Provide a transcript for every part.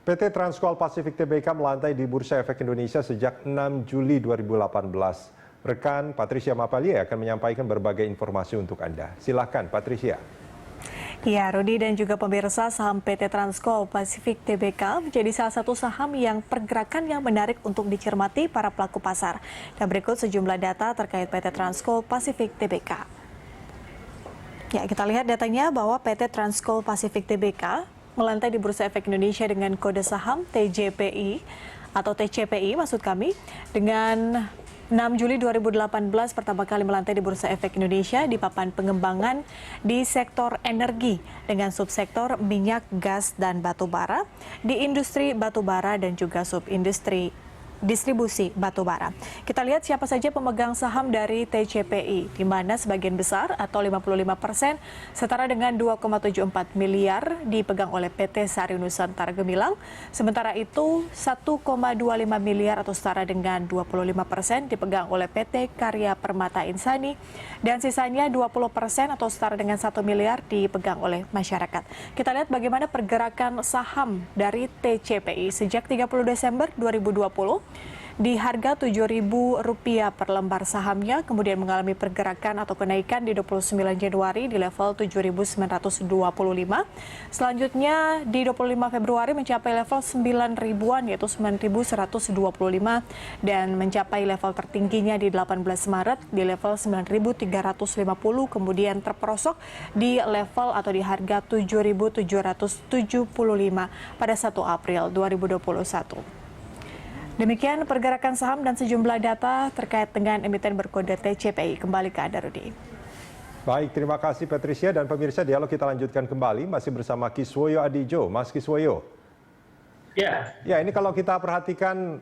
PT Transcol Pacific Tbk melantai di Bursa Efek Indonesia sejak 6 Juli 2018. Rekan Patricia Mapalia akan menyampaikan berbagai informasi untuk Anda. Silakan Patricia. Ya, Rudi dan juga pemirsa, saham PT Transcol Pacific Tbk menjadi salah satu saham yang pergerakan yang menarik untuk dicermati para pelaku pasar. Dan berikut sejumlah data terkait PT Transcol Pacific Tbk. Ya, kita lihat datanya bahwa PT Transcol Pacific Tbk melantai di Bursa Efek Indonesia dengan kode saham TJPI atau TCPI maksud kami dengan 6 Juli 2018 pertama kali melantai di Bursa Efek Indonesia di papan pengembangan di sektor energi dengan subsektor minyak, gas, dan batu bara, di industri batu bara dan juga subindustri distribusi batu bara. Kita lihat siapa saja pemegang saham dari TCPI, di mana sebagian besar atau 55% setara dengan 2,74 miliar dipegang oleh PT Sari Nusantara Gemilang. Sementara itu 1,25 miliar atau setara dengan 25% dipegang oleh PT Karya Permata Insani dan sisanya 20% atau setara dengan 1 miliar dipegang oleh masyarakat. Kita lihat bagaimana pergerakan saham dari TCPI sejak 30 Desember 2020. Di harga Rp7.000 per lembar sahamnya, kemudian mengalami pergerakan atau kenaikan di 29 Januari di level 7.925. Selanjutnya di 25 Februari mencapai level 9.000-an yaitu 9.125 dan mencapai level tertingginya di 18 Maret di level 9.350, kemudian terperosok di level atau di harga 7.775 pada 1 April 2021. Demikian pergerakan saham dan sejumlah data terkait dengan emiten berkode TCPI. Kembali ke Anda, Rudi. Baik, terima kasih Patricia dan pemirsa. Dialog kita lanjutkan kembali masih bersama Kiswoyo Adijo. Mas Kiswoyo. Ya, ini kalau kita perhatikan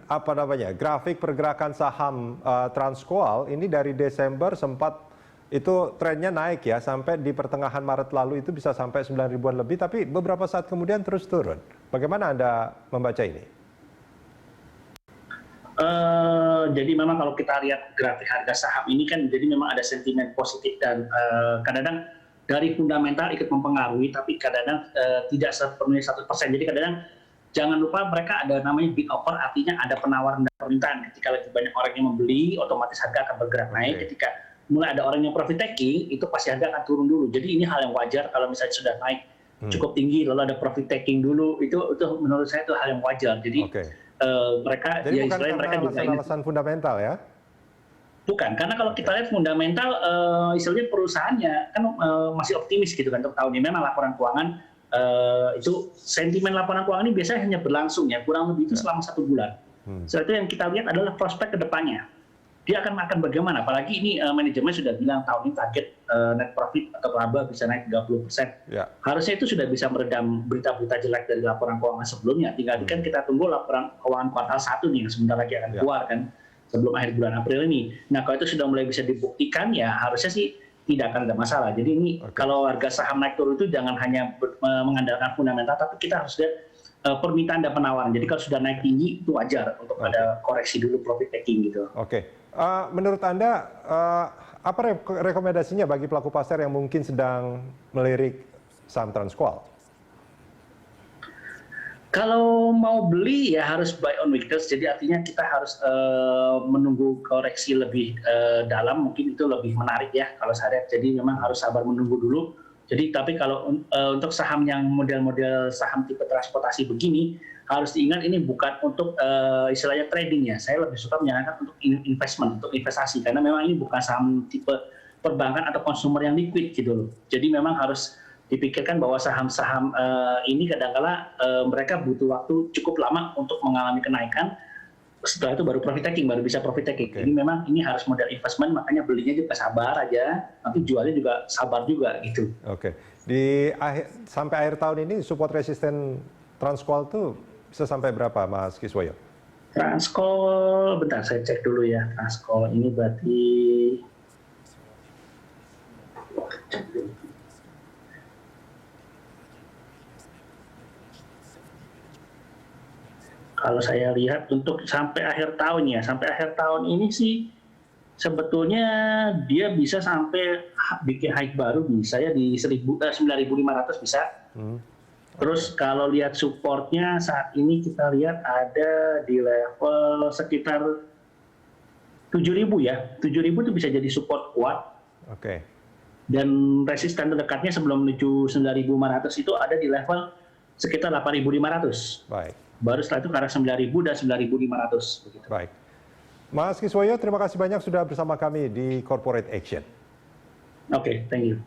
grafik pergerakan saham Transcol ini dari Desember sempat itu trennya naik ya sampai di pertengahan Maret lalu itu bisa sampai 9 ribuan lebih, tapi beberapa saat kemudian terus turun. Bagaimana Anda membaca ini? Jadi memang kalau kita lihat grafik harga saham ini kan jadi memang ada sentimen positif dan kadang-kadang dari fundamental ikut mempengaruhi, tapi kadang-kadang tidak sepenuhnya 100%. Jadi kadang-kadang jangan lupa mereka ada namanya bid offer, artinya ada penawaran dan permintaan. Ketika lebih banyak orang yang membeli, otomatis harga akan bergerak naik. Ketika mulai ada orang yang profit taking, itu pasti harga akan turun dulu. Jadi ini hal yang wajar kalau misalnya sudah naik cukup tinggi, lalu ada profit taking dulu, itu menurut saya itu hal yang wajar. Jadi mereka jadi bukan karena alasan fundamental ya? Bukan, karena kalau kita lihat fundamental istilahnya perusahaannya kan masih optimis gitu kan untuk tahun ini. Memang laporan keuangan itu sentimen laporan keuangan ini biasanya hanya berlangsung ya kurang lebih itu selama 1 bulan. Setelah itu yang kita lihat adalah prospek ke depannya. Dia akan bagaimana, apalagi ini manajemen sudah bilang tahun ini target net profit atau laba bisa naik 30%. Harusnya itu sudah bisa meredam berita-berita jelek dari laporan keuangan sebelumnya. Tinggal kan kita tunggu laporan keuangan kuartal 1 nih yang sebentar lagi akan keluar kan sebelum akhir bulan April ini. Nah, kalau itu sudah mulai bisa dibuktikan ya harusnya sih tidak akan ada masalah. Jadi ini kalau harga saham naik turun itu jangan hanya mengandalkan fundamental, tapi kita harus lihat permintaan dan penawaran. Jadi kalau sudah naik tinggi itu wajar untuk ada koreksi dulu profit taking gitu. Menurut Anda, apa rekomendasinya bagi pelaku pasar yang mungkin sedang melirik saham Transcol? Kalau mau beli ya harus buy on weakness, jadi artinya kita harus menunggu koreksi lebih dalam, mungkin itu lebih menarik ya kalau saya lihat. Jadi memang harus sabar menunggu dulu. Jadi tapi kalau untuk saham yang model-model saham tipe transportasi begini, harus diingat ini bukan untuk istilahnya trading ya. Saya lebih suka menyarankan untuk investment, untuk investasi, karena memang ini bukan saham tipe perbankan atau konsumer yang liquid gitu loh. Jadi memang harus dipikirkan bahwa saham-saham ini kadang-kala mereka butuh waktu cukup lama untuk mengalami kenaikan. Setelah itu baru profit taking, baru bisa profit taking. Jadi memang ini harus model investment, makanya belinya juga sabar aja, nanti jualnya juga sabar juga gitu. Sampai akhir tahun ini support resisten Transcol tuh bisa sampai berapa, Mas Kiswoyo? Transcol, bentar saya cek dulu ya. Transcol ini berarti kalau saya lihat untuk sampai akhir tahun ya, sampai akhir tahun ini sih sebetulnya dia bisa sampai bikin high baru bisa ya di 9.500 bisa. Terus kalau lihat supportnya saat ini kita lihat ada di level sekitar 7.000 ya. 7.000 itu bisa jadi support kuat. Oke. Dan resisten terdekatnya sebelum menuju 9.500 itu ada di level sekitar 8.500. Baik. Baru setelah itu ke arah 9.000 dan 9.500. Begitu. Baik. Mas Kiswoyo, terima kasih banyak sudah bersama kami di Corporate Action. Oke, thank you.